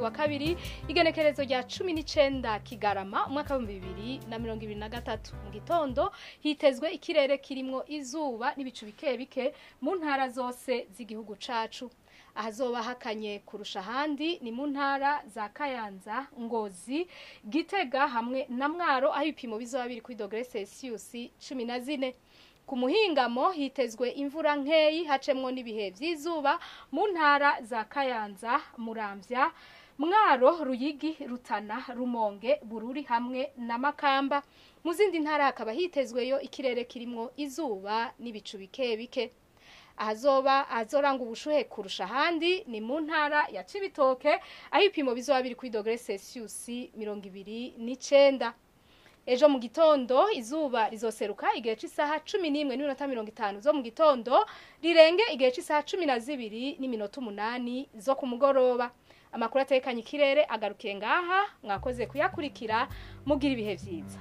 wa kabiri igenekerezo rya 19 Kigarama umwaka wa 2023 mu gitondo hitezwe ikirere kirimwo izuba n'ibicu bike bike mu ntara zose z'igihugu cacu. Ahazoba hakanye kurusha handi ni mu ntara za Kayanza, Ngozi, Gitega hamwe na Mwaro aho ibipimo bizoba biri kuri dogere Celsius 14. Ku muhingamo hitezwe imvura nkeyi hacemwo n'ibihe vy'izuba mu ntara za Kayanza, Muramvya, Mwaro, Ruyigi, Rutana, Rumonge, Bururi hamwe na Makamba. Mu zindi ntara hakaba hitezweyo ikirere kirimwo izuba n'ibicu bike bike. Azoranga ubushuhe kurusha handi ni mu ntara ya Cibitoke aho ibipimo bizoba biri kuri dogere Celsius 29. Ejo mu gitondo izuba rizoseruka igihe c'isaha 11:50 zo mu gitondo rirenge igihe c'isaha 12:08 zo ku mugoroba. Amakuru atekanye ikirere agarukiye ngaha, mwakoze kuyakurikira mugira ibihe vyiza.